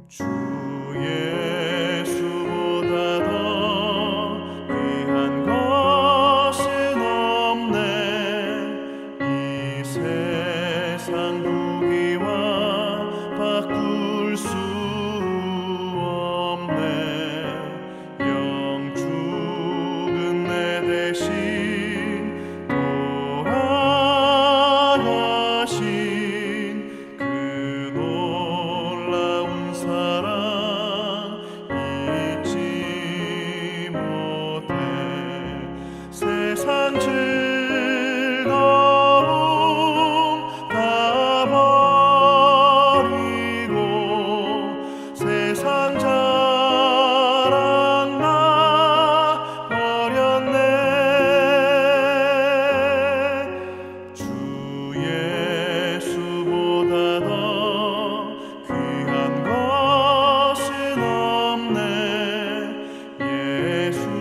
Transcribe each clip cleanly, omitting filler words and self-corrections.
주 예수보다 더 귀한 것은 없네. 이 세상 부귀와 바꿀 수 없네. 영 죽은 내 대신 돌아가신 그 놀라운 사랑 잊지 못해. 세상 즐거움 다 버리고 세상 자랑 나 버렸네. 주 예수보다 더 귀한 것은 없네. 예수밖에는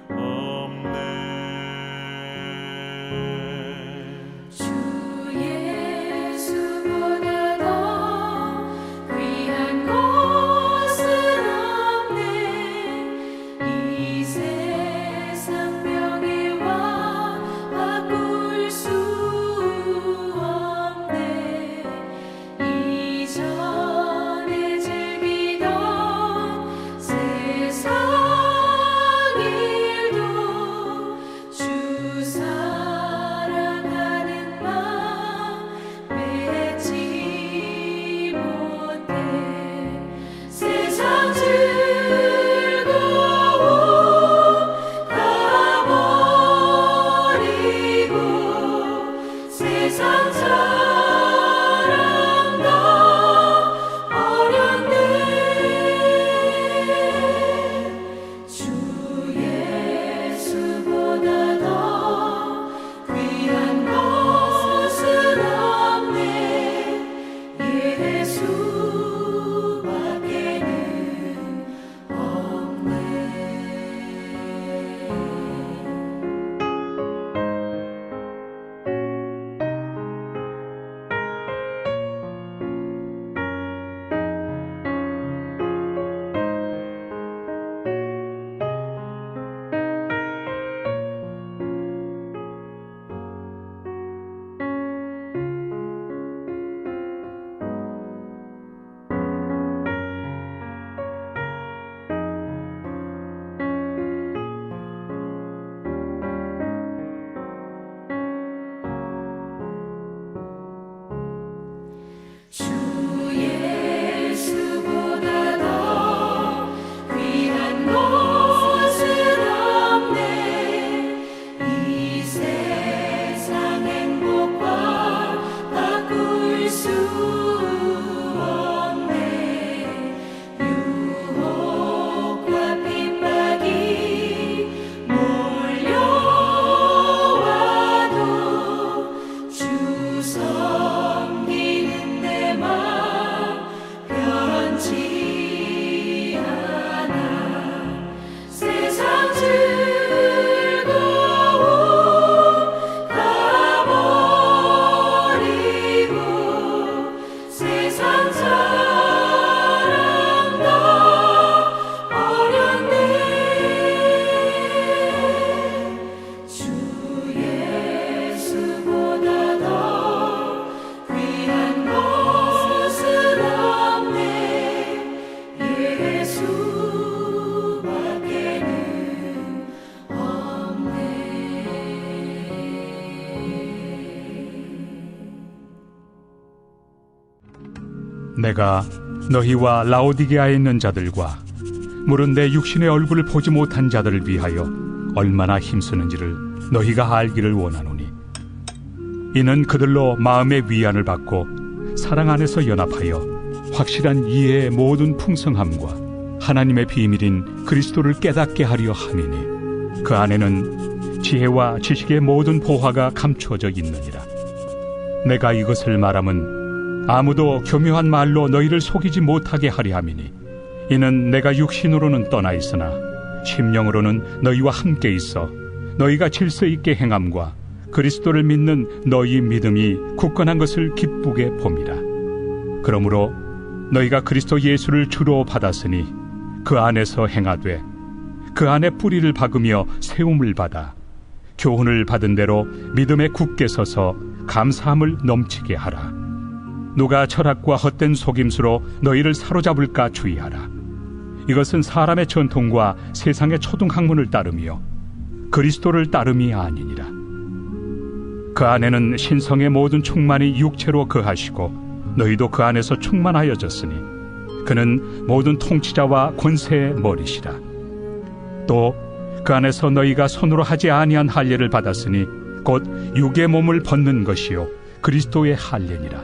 없네. 주 예수보다 더 귀한 것은 없네. 이 세상 명예와 바꿀 수 없네. 이전에 즐기던 세상 일도 주 사랑하는 마음 맺지 못해. 세상 즐거움 다 버리고 세상 자랑 다 버렸네. 주 예수보다 더 귀한 것은 없네. 예수밖에는 없네. 주 예수보다 더 귀한 것은 없네. 이 세상 행복과 바꿀 수 없네. 유혹과 핍박이 몰려와도 주 섬기는 내 맘 변치 않아. 세상 즐거움 다 버리고 세상 자랑 다 버렸네. 주 예수보다 더 귀한 것은 없네. 예수밖에는 없네. 내가 너희와 라오디게아에 있는 자들과 물은 내 육신의 얼굴을 보지 못한 자들을 위하여 얼마나 힘쓰는지를 너희가 알기를 원하노니, 이는 그들로 마음의 위안을 받고 사랑 안에서 연합하여 확실한 이해의 모든 풍성함과 하나님의 비밀인 그리스도를 깨닫게 하려 함이니, 그 안에는 지혜와 지식의 모든 보화가 감추어져 있느니라. 내가 이것을 말함은 아무도 교묘한 말로 너희를 속이지 못하게 하려 함이니, 이는 내가 육신으로는 떠나 있으나 심령으로는 너희와 함께 있어 너희가 질서 있게 행함과 그리스도를 믿는 너희 믿음이 굳건한 것을 기쁘게 봄이라. 그러므로 너희가 그리스도 예수를 주로 받았으니 그 안에서 행하되 그 안에 뿌리를 박으며 세움을 받아 교훈을 받은 대로 믿음에 굳게 서서 감사함을 넘치게 하라. 누가 철학과 헛된 속임수로 너희를 사로잡을까 주의하라. 이것은 사람의 전통과 세상의 초등학문을 따르며 그리스도를 따름이 아니니라. 그 안에는 신성의 모든 충만이 육체로 거하시고 너희도 그 안에서 충만하여졌으니 그는 모든 통치자와 권세의 머리시라. 또 그 안에서 너희가 손으로 하지 아니한 할례를 받았으니 곧 육의 몸을 벗는 것이요 그리스도의 할례니라.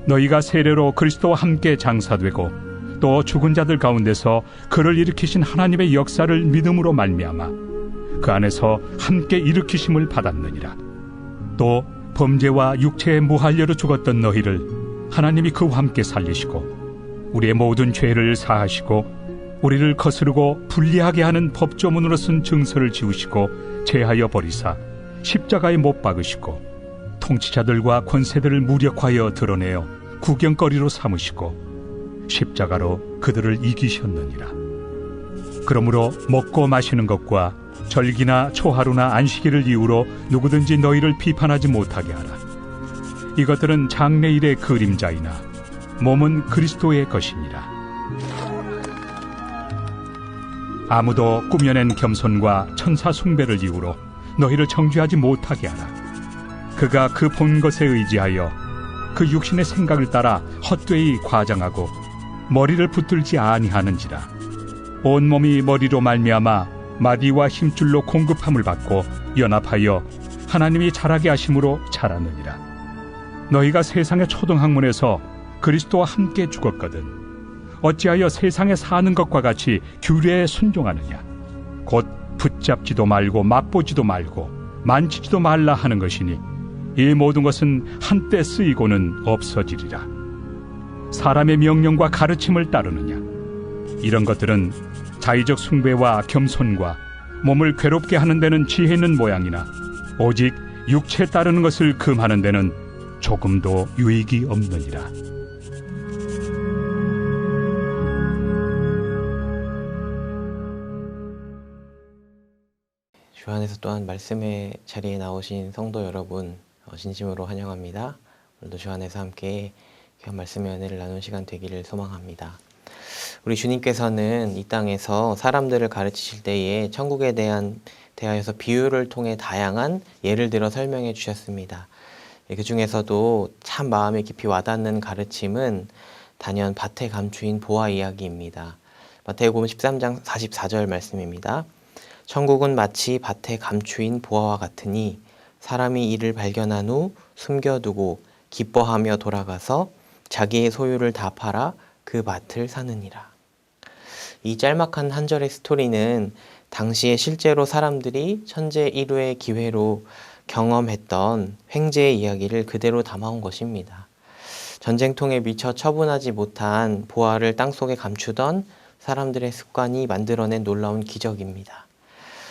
너희가 세례로 그리스도와 함께 장사되고 또 죽은 자들 가운데서 그를 일으키신 하나님의 역사를 믿음으로 말미암아 그 안에서 함께 일으키심을 받았느니라. 또 범죄와 육체의 무할례로 죽었던 너희를 하나님이 그와 함께 살리시고 우리의 모든 죄를 사하시고 우리를 거스르고 불리하게 하는 법조문으로 쓴 증서를 지우시고 제하여 버리사 십자가에 못 박으시고 통치자들과 권세들을 무력하여 드러내어 구경거리로 삼으시고 십자가로 그들을 이기셨느니라. 그러므로 먹고 마시는 것과 절기나 초하루나 안식일을 이유로 누구든지 너희를 비판하지 못하게 하라. 이것들은 장래일의 그림자이나 몸은 그리스도의 것이니라. 아무도 꾸며낸 겸손과 천사 숭배를 이유로 너희를 정죄하지 못하게 하라. 그가 그 본 것에 의지하여 그 육신의 생각을 따라 헛되이 과장하고 머리를 붙들지 아니하는지라. 온몸이 머리로 말미암아 마디와 힘줄로 공급함을 받고 연합하여 하나님이 자라게 하심으로 자라느니라. 너희가 세상의 초등학문에서 그리스도와 함께 죽었거든 어찌하여 세상에 사는 것과 같이 규례에 순종하느냐. 곧 붙잡지도 말고 맛보지도 말고 만지지도 말라 하는 것이니 이 모든 것은 한때 쓰이고는 없어지리라. 사람의 명령과 가르침을 따르느냐. 이런 것들은 자의적 숭배와 겸손과 몸을 괴롭게 하는 데는 지혜 있는 모양이나 오직 육체에 따르는 것을 금하는 데는 조금도 유익이 없느니라. 주 안에서 또한 말씀의 자리에 나오신 성도 여러분 진심으로 환영합니다. 오늘도 주 안에서 함께 귀한 말씀의 은혜를 나눈 시간 되기를 소망합니다. 우리 주님께서는 이 땅에서 사람들을 가르치실 때에 천국에 대하여서 비유를 통해 다양한 예를 들어 설명해 주셨습니다. 그 중에서도 참 마음에 깊이 와닿는 가르침은 단연 밭에 감추인 보화 이야기입니다. 마태복음 13장 44절 말씀입니다. 천국은 마치 밭에 감추인 보화와 같으니 사람이 이를 발견한 후 숨겨두고 기뻐하며 돌아가서 자기의 소유를 다 팔아 그 밭을 사느니라. 이 짤막한 한 절의 스토리는 당시에 실제로 사람들이 천재 1호의 기회로 경험했던 횡재의 이야기를 그대로 담아온 것입니다. 전쟁통에 미처 처분하지 못한 보화를 땅속에 감추던 사람들의 습관이 만들어낸 놀라운 기적입니다.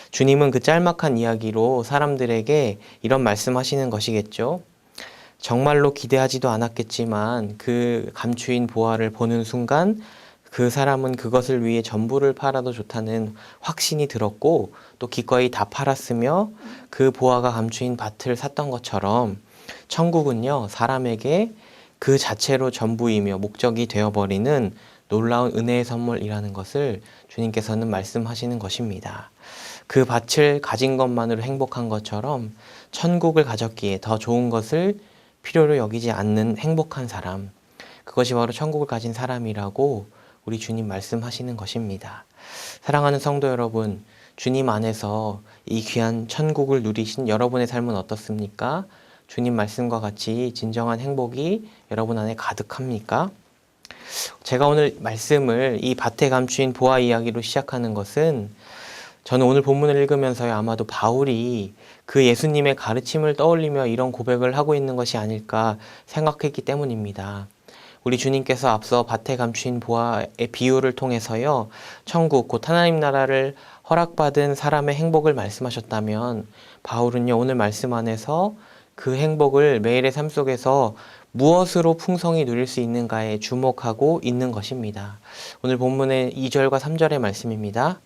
주님은 그 짤막한 이야기로 사람들에게 이런 말씀하시는 것이겠죠. 정말로 기대하지도 않았겠지만 그 감추인 보화를 보는 순간 그 사람은 그것을 위해 전부를 팔아도 좋다는 확신이 들었고 또 기꺼이 다 팔았으며 그 보화가 감추인 밭을 샀던 것처럼 천국은요, 사람에게 그 자체로 전부이며 목적이 되어버리는 놀라운 은혜의 선물이라는 것을 주님께서는 말씀하시는 것입니다. 그 밭을 가진 것만으로 행복한 것처럼 천국을 가졌기에 더 좋은 것을 필요로 여기지 않는 행복한 사람, 그것이 바로 천국을 가진 사람이라고 우리 주님 말씀하시는 것입니다. 사랑하는 성도 여러분, 주님 안에서 이 귀한 천국을 누리신 여러분의 삶은 어떻습니까? 주님 말씀과 같이 진정한 행복이 여러분 안에 가득합니까? 제가 오늘 말씀을 이 밭에 감추인 보화 이야기로 시작하는 것은 저는 오늘 본문을 읽으면서요, 아마도 바울이 그 예수님의 가르침을 떠올리며 이런 고백을 하고 있는 것이 아닐까 생각했기 때문입니다. 우리 주님께서 앞서 밭에 감추인 보화의 비유를 통해서요, 천국 곧 하나님 나라를 허락받은 사람의 행복을 말씀하셨다면 바울은요, 오늘 말씀 안에서 그 행복을 매일의 삶 속에서 무엇으로 풍성히 누릴 수 있는가에 주목하고 있는 것입니다. 오늘 본문의 2절과 3절의 말씀입니다.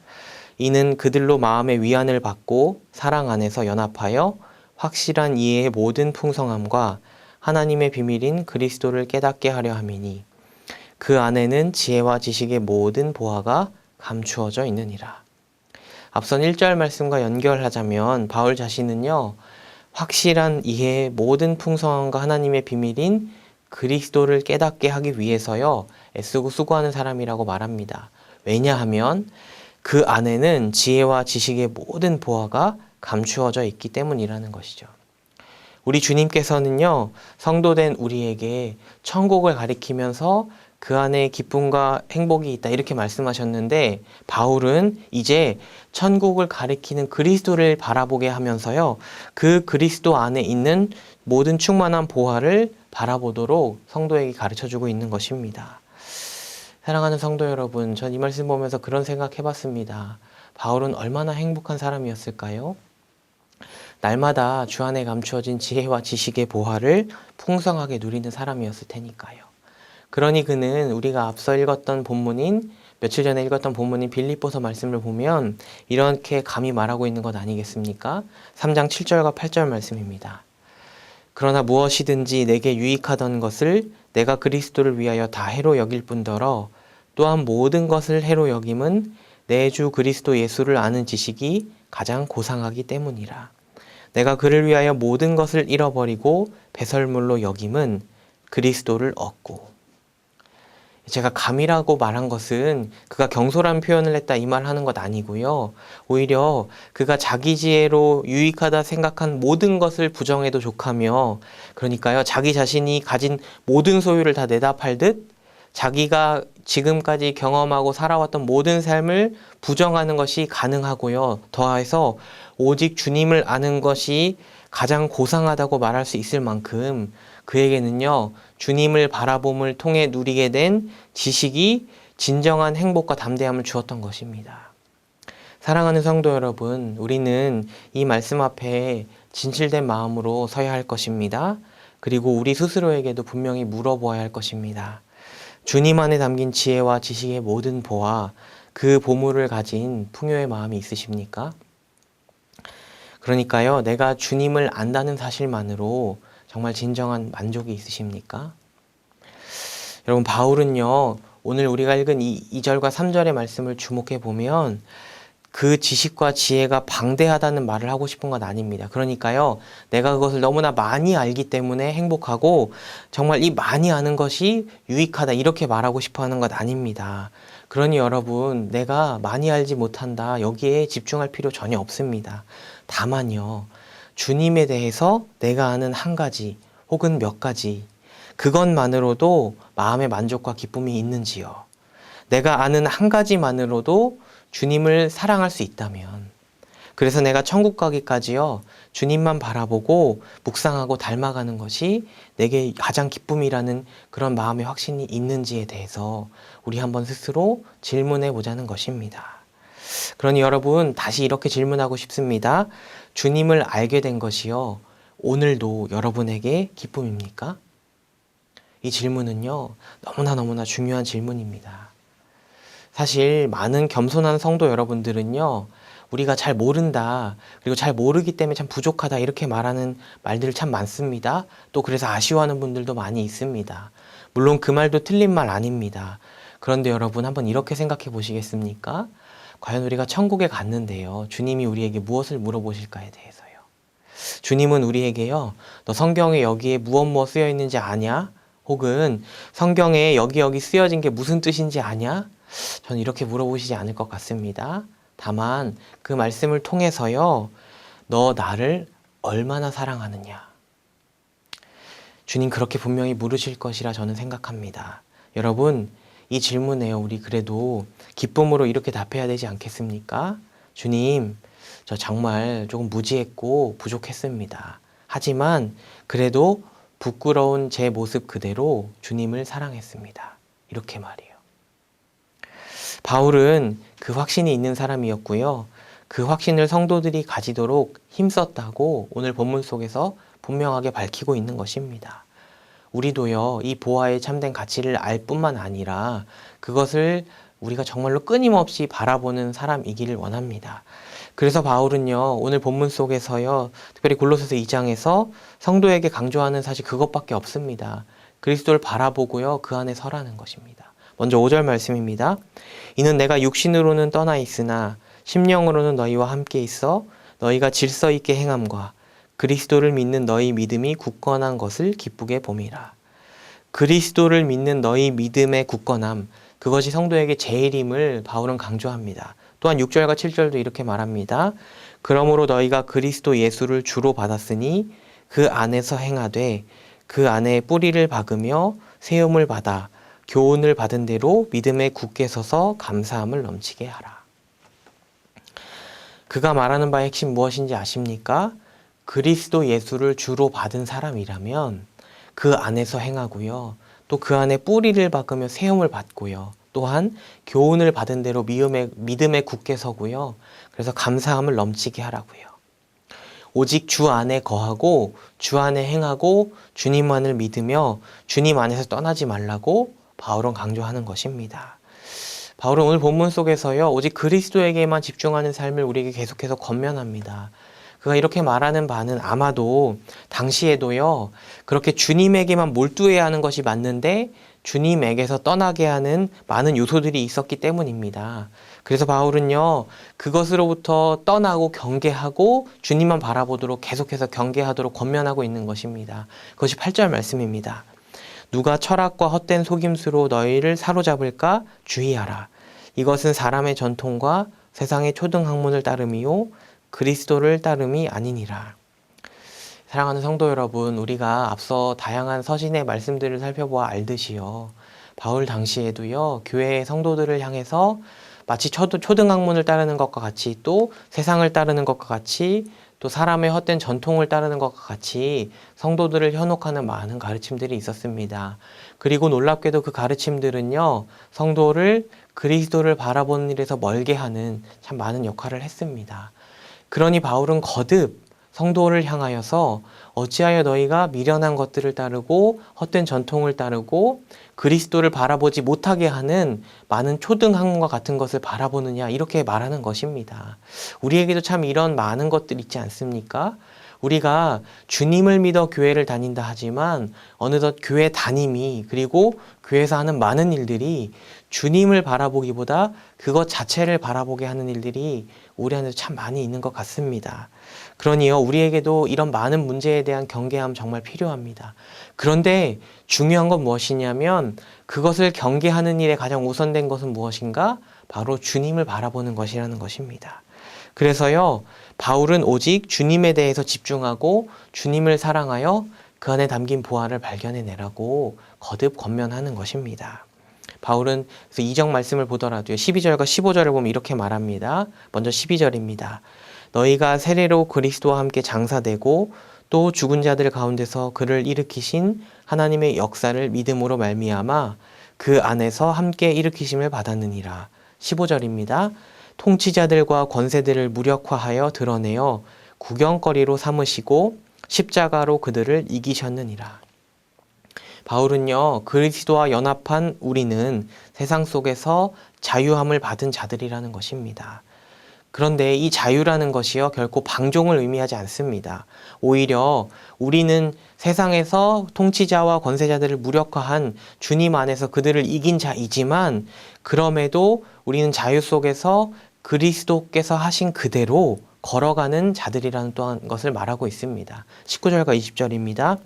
이는 그들로 마음의 위안을 받고 사랑 안에서 연합하여 확실한 이해의 모든 풍성함과 하나님의 비밀인 그리스도를 깨닫게 하려 함이니 그 안에는 지혜와 지식의 모든 보화가 감추어져 있느니라. 앞선 1절 말씀과 연결하자면 바울 자신은요, 확실한 이해의 모든 풍성함과 하나님의 비밀인 그리스도를 깨닫게 하기 위해서요, 애쓰고 수고하는 사람이라고 말합니다. 왜냐하면 그 안에는 지혜와 지식의 모든 보화가 감추어져 있기 때문이라는 것이죠. 우리 주님께서는요, 성도된 우리에게 천국을 가리키면서 그 안에 기쁨과 행복이 있다 이렇게 말씀하셨는데, 바울은 이제 천국을 가리키는 그리스도를 바라보게 하면서요, 그 그리스도 안에 있는 모든 충만한 보화를 바라보도록 성도에게 가르쳐주고 있는 것입니다. 사랑하는 성도 여러분, 전 이 말씀 보면서 그런 생각 해봤습니다. 바울은 얼마나 행복한 사람이었을까요? 날마다 주 안에 감추어진 지혜와 지식의 보화를 풍성하게 누리는 사람이었을 테니까요. 그러니 그는 우리가 앞서 읽었던 본문인, 며칠 전에 읽었던 본문인 빌립보서 말씀을 보면 이렇게 감히 말하고 있는 것 아니겠습니까? 3장 7절과 8절 말씀입니다. 그러나 무엇이든지 내게 유익하던 것을 내가 그리스도를 위하여 다 해로 여길 뿐더러 또한 모든 것을 해로 여김은 내 주 그리스도 예수를 아는 지식이 가장 고상하기 때문이라. 내가 그를 위하여 모든 것을 잃어버리고 배설물로 여김은 그리스도를 얻고. 제가 감이라고 말한 것은 그가 경솔한 표현을 했다 이 말 하는 것 아니고요. 오히려 그가 자기 지혜로 유익하다 생각한 모든 것을 부정해도 족하며, 그러니까요, 자기 자신이 가진 모든 소유를 다 내다 팔듯 자기가 지금까지 경험하고 살아왔던 모든 삶을 부정하는 것이 가능하고요. 더해서 오직 주님을 아는 것이 가장 고상하다고 말할 수 있을 만큼 그에게는요, 주님을 바라봄을 통해 누리게 된 지식이 진정한 행복과 담대함을 주었던 것입니다. 사랑하는 성도 여러분, 우리는 이 말씀 앞에 진실된 마음으로 서야 할 것입니다. 그리고 우리 스스로에게도 분명히 물어보아야 할 것입니다. 주님 안에 담긴 지혜와 지식의 모든 보화, 그 보물을 가진 풍요의 마음이 있으십니까? 그러니까요, 내가 주님을 안다는 사실만으로 정말 진정한 만족이 있으십니까? 여러분, 바울은요, 오늘 우리가 읽은 이 2절과 3절의 말씀을 주목해 보면 그 지식과 지혜가 방대하다는 말을 하고 싶은 건 아닙니다. 그러니까요, 내가 그것을 너무나 많이 알기 때문에 행복하고 정말 이 많이 아는 것이 유익하다 이렇게 말하고 싶어 하는 것 아닙니다. 그러니 여러분, 내가 많이 알지 못한다 여기에 집중할 필요 전혀 없습니다. 다만요, 주님에 대해서 내가 아는 한 가지 혹은 몇 가지, 그것만으로도 마음의 만족과 기쁨이 있는지요. 내가 아는 한 가지만으로도 주님을 사랑할 수 있다면, 그래서 내가 천국 가기까지요, 주님만 바라보고 묵상하고 닮아가는 것이 내게 가장 기쁨이라는 그런 마음의 확신이 있는지에 대해서 우리 한번 스스로 질문해 보자는 것입니다. 그러니 여러분, 다시 이렇게 질문하고 싶습니다. 주님을 알게 된 것이요, 오늘도 여러분에게 기쁨입니까? 이 질문은요, 너무나 중요한 질문입니다. 사실 많은 겸손한 성도 여러분들은요, 우리가 잘 모른다, 그리고 잘 모르기 때문에 참 부족하다 이렇게 말하는 말들 참 많습니다. 또 그래서 아쉬워하는 분들도 많이 있습니다. 물론 그 말도 틀린 말 아닙니다. 그런데 여러분, 한번 이렇게 생각해 보시겠습니까? 과연 우리가 천국에 갔는데요, 주님이 우리에게 무엇을 물어보실까에 대해서요. 주님은 우리에게요, 너 성경에 여기에 무엇 쓰여 있는지 아냐? 혹은 성경에 여기 쓰여진 게 무슨 뜻인지 아냐? 저는 이렇게 물어보시지 않을 것 같습니다. 다만 그 말씀을 통해서요, 너 나를 얼마나 사랑하느냐? 주님 그렇게 분명히 물으실 것이라 저는 생각합니다. 여러분, 이 질문에요, 우리 그래도 기쁨으로 이렇게 답해야 되지 않겠습니까? 주님, 저 정말 조금 무지했고 부족했습니다. 하지만 그래도 부끄러운 제 모습 그대로 주님을 사랑했습니다. 이렇게 말이에요. 바울은 그 확신이 있는 사람이었고요. 그 확신을 성도들이 가지도록 힘썼다고 오늘 본문 속에서 분명하게 밝히고 있는 것입니다. 우리도요, 이 보화의 참된 가치를 알 뿐만 아니라 그것을 우리가 정말로 끊임없이 바라보는 사람이기를 원합니다. 그래서 바울은요, 오늘 본문 속에서요, 특별히 골로새서 2장에서 성도에게 강조하는 사실 그것밖에 없습니다. 그리스도를 바라보고요, 그 안에 서라는 것입니다. 먼저 5절 말씀입니다. 이는 내가 육신으로는 떠나 있으나 심령으로는 너희와 함께 있어 너희가 질서 있게 행함과 그리스도를 믿는 너희 믿음이 굳건한 것을 기쁘게 봄이라. 그리스도를 믿는 너희 믿음의 굳건함, 그것이 성도에게 제일임을 바울은 강조합니다. 또한 6절과 7절도 이렇게 말합니다. 그러므로 너희가 그리스도 예수를 주로 받았으니 그 안에서 행하되 그 안에 뿌리를 박으며 세움을 받아 교훈을 받은 대로 믿음에 굳게 서서 감사함을 넘치게 하라. 그가 말하는 바의 핵심 무엇인지 아십니까? 그리스도 예수를 주로 받은 사람이라면 그 안에서 행하고요. 또 그 안에 뿌리를 박으며 세움을 받고요. 또한 교훈을 받은 대로 믿음에 굳게 서고요. 그래서 감사함을 넘치게 하라고요. 오직 주 안에 거하고 주 안에 행하고 주님만을 믿으며 주님 안에서 떠나지 말라고 바울은 강조하는 것입니다. 바울은 오늘 본문 속에서요, 오직 그리스도에게만 집중하는 삶을 우리에게 계속해서 권면합니다. 그가 이렇게 말하는 바는 아마도 당시에도요, 그렇게 주님에게만 몰두해야 하는 것이 맞는데 주님에게서 떠나게 하는 많은 요소들이 있었기 때문입니다. 그래서 바울은요, 그것으로부터 떠나고 경계하고 주님만 바라보도록 계속해서 경계하도록 권면하고 있는 것입니다. 그것이 8절 말씀입니다. 누가 철학과 헛된 속임수로 너희를 사로잡을까 주의하라. 이것은 사람의 전통과 세상의 초등학문을 따름이요 그리스도를 따름이 아니니라. 사랑하는 성도 여러분, 우리가 앞서 다양한 서신의 말씀들을 살펴보아 알듯이요, 바울 당시에도요, 교회의 성도들을 향해서 마치 초등학문을 따르는 것과 같이, 또 세상을 따르는 것과 같이, 또 사람의 헛된 전통을 따르는 것과 같이 성도들을 현혹하는 많은 가르침들이 있었습니다. 그리고 놀랍게도 그 가르침들은요, 성도를 그리스도를 바라보는 일에서 멀게 하는 참 많은 역할을 했습니다. 그러니 바울은 거듭 성도를 향하여서 어찌하여 너희가 미련한 것들을 따르고 헛된 전통을 따르고 그리스도를 바라보지 못하게 하는 많은 초등학문과 같은 것을 바라보느냐, 이렇게 말하는 것입니다. 우리에게도 참 이런 많은 것들 있지 않습니까? 우리가 주님을 믿어 교회를 다닌다 하지만 어느덧 교회 다님이, 그리고 교회에서 하는 많은 일들이 주님을 바라보기보다 그것 자체를 바라보게 하는 일들이 우리 안에도 참 많이 있는 것 같습니다. 그러니요, 우리에게도 이런 많은 문제에 대한 경계함 정말 필요합니다. 그런데 중요한 건 무엇이냐면 그것을 경계하는 일에 가장 우선된 것은 무엇인가? 바로 주님을 바라보는 것이라는 것입니다. 그래서요, 바울은 오직 주님에 대해서 집중하고 주님을 사랑하여 그 안에 담긴 보화를 발견해내라고 거듭 권면하는 것입니다. 바울은 그래서 이정 말씀을 보더라도요, 12절과 15절을 보면 이렇게 말합니다. 먼저 12절입니다. 너희가 세례로 그리스도와 함께 장사되고 또 죽은 자들 가운데서 그를 일으키신 하나님의 역사를 믿음으로 말미암아 그 안에서 함께 일으키심을 받았느니라. 15절입니다. 통치자들과 권세들을 무력화하여 드러내어 구경거리로 삼으시고 십자가로 그들을 이기셨느니라. 바울은요, 그리스도와 연합한 우리는 세상 속에서 자유함을 받은 자들이라는 것입니다. 그런데 이 자유라는 것이요, 결코 방종을 의미하지 않습니다. 오히려 우리는 세상에서 통치자와 권세자들을 무력화한 주님 안에서 그들을 이긴 자이지만, 그럼에도 우리는 자유 속에서 그리스도께서 하신 그대로 걸어가는 자들이라는 또한 것을 말하고 있습니다. 19절과 20절입니다.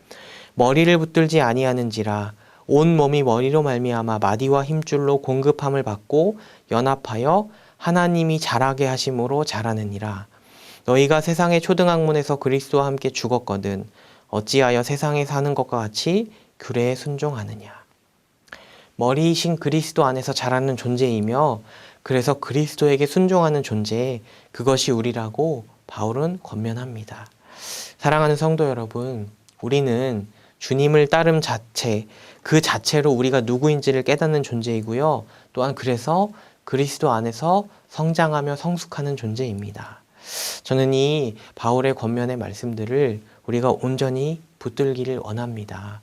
머리를 붙들지 아니하는지라 온 몸이 머리로 말미암아 마디와 힘줄로 공급함을 받고 연합하여 하나님이 자라게 하심으로 자라느니라. 너희가 세상의 초등학문에서 그리스도와 함께 죽었거든 어찌하여 세상에 사는 것과 같이 규례에 순종하느냐. 머리이신 그리스도 안에서 자라는 존재이며, 그래서 그리스도에게 순종하는 존재, 그것이 우리라고 바울은 권면합니다. 사랑하는 성도 여러분, 우리는 주님을 따름 자체, 그 자체로 우리가 누구인지를 깨닫는 존재이고요. 또한 그래서 그리스도 안에서 성장하며 성숙하는 존재입니다. 저는 이 바울의 권면의 말씀들을 우리가 온전히 붙들기를 원합니다.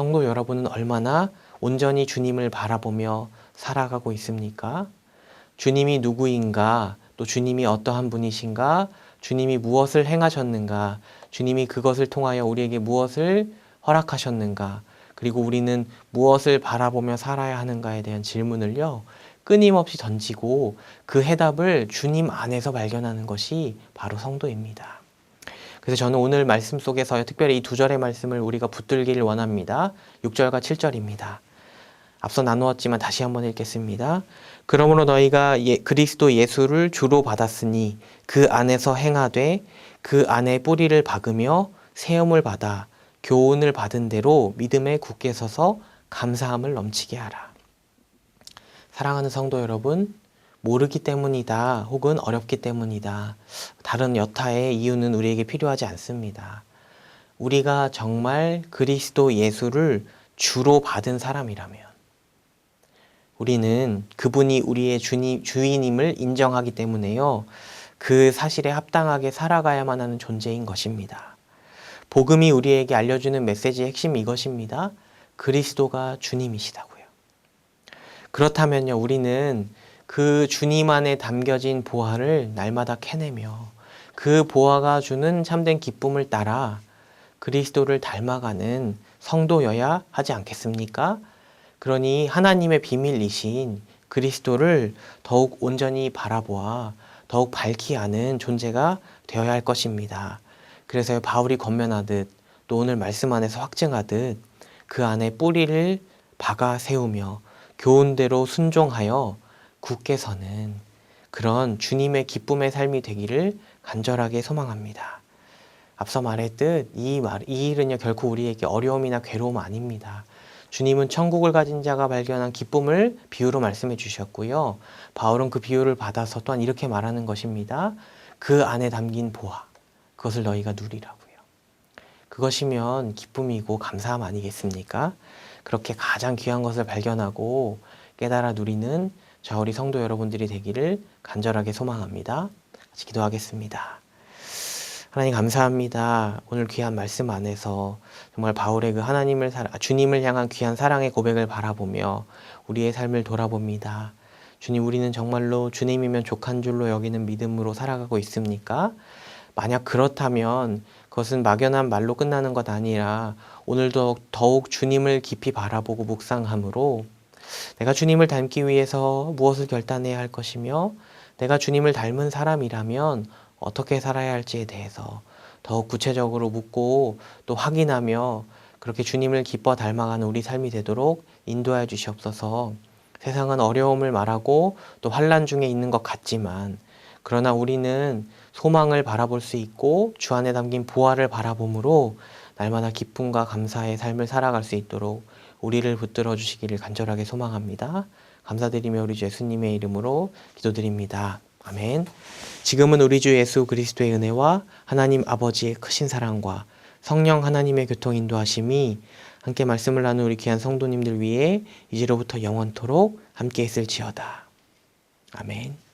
성도 여러분은 얼마나 온전히 주님을 바라보며 살아가고 있습니까? 주님이 누구인가, 또 주님이 어떠한 분이신가, 주님이 무엇을 행하셨는가, 주님이 그것을 통하여 우리에게 무엇을 허락하셨는가, 그리고 우리는 무엇을 바라보며 살아야 하는가에 대한 질문을요, 끊임없이 던지고 그 해답을 주님 안에서 발견하는 것이 바로 성도입니다. 그래서 저는 오늘 말씀 속에서 특별히 이 두 절의 말씀을 우리가 붙들기를 원합니다. 6절과 7절입니다. 앞서 나누었지만 다시 한번 읽겠습니다. 그러므로 너희가 그리스도 예수를 주로 받았으니 그 안에서 행하되 그 안에 뿌리를 박으며 세움을 받아 교훈을 받은 대로 믿음에 굳게 서서 감사함을 넘치게 하라. 사랑하는 성도 여러분, 모르기 때문이다 혹은 어렵기 때문이다, 다른 여타의 이유는 우리에게 필요하지 않습니다. 우리가 정말 그리스도 예수를 주로 받은 사람이라면, 우리는 그분이 우리의 주인임을 인정하기 때문에요, 그 사실에 합당하게 살아가야만 하는 존재인 것입니다. 복음이 우리에게 알려주는 메시지의 핵심이 이것입니다. 그리스도가 주님이시다고요. 그렇다면요, 우리는 그 주님 안에 담겨진 보화를 날마다 캐내며 그 보화가 주는 참된 기쁨을 따라 그리스도를 닮아가는 성도여야 하지 않겠습니까? 그러니 하나님의 비밀이신 그리스도를 더욱 온전히 바라보아 더욱 밝히 아는 존재가 되어야 할 것입니다. 그래서 바울이 권면하듯 또 오늘 말씀 안에서 확증하듯 그 안에 뿌리를 박아 세우며 교훈대로 순종하여 굳게 서는 그런 주님의 기쁨의 삶이 되기를 간절하게 소망합니다. 앞서 말했듯 이 일은요, 결코 우리에게 어려움이나 괴로움 아닙니다. 주님은 천국을 가진 자가 발견한 기쁨을 비유로 말씀해 주셨고요. 바울은 그 비유를 받아서 또한 이렇게 말하는 것입니다. 그 안에 담긴 보화, 그것을 너희가 누리라고요. 그것이면 기쁨이고 감사함 아니겠습니까? 그렇게 가장 귀한 것을 발견하고 깨달아 누리는 저 우리 성도 여러분들이 되기를 간절하게 소망합니다. 같이 기도하겠습니다. 하나님 감사합니다. 오늘 귀한 말씀 안에서 정말 바울의 그 주님을 향한 귀한 사랑의 고백을 바라보며 우리의 삶을 돌아봅니다. 주님, 우리는 정말로 주님이면 족한 줄로 여기는 믿음으로 살아가고 있습니까? 만약 그렇다면 그것은 막연한 말로 끝나는 것 아니라 오늘도 더욱 주님을 깊이 바라보고 묵상함으로 내가 주님을 닮기 위해서 무엇을 결단해야 할 것이며 내가 주님을 닮은 사람이라면 어떻게 살아야 할지에 대해서 더욱 구체적으로 묻고 또 확인하며 그렇게 주님을 기뻐 닮아가는 우리 삶이 되도록 인도하여 주시옵소서. 세상은 어려움을 말하고 또 환난 중에 있는 것 같지만 그러나 우리는 소망을 바라볼 수 있고 주 안에 담긴 보화를 바라봄으로 날마다 기쁨과 감사의 삶을 살아갈 수 있도록 우리를 붙들어 주시기를 간절하게 소망합니다. 감사드리며 우리 주 예수님의 이름으로 기도드립니다. 아멘. 지금은 우리 주 예수 그리스도의 은혜와 하나님 아버지의 크신 사랑과 성령 하나님의 교통 인도하심이 함께 말씀을 나눈 우리 귀한 성도님들 위해 이제로부터 영원토록 함께 있을지어다. 아멘.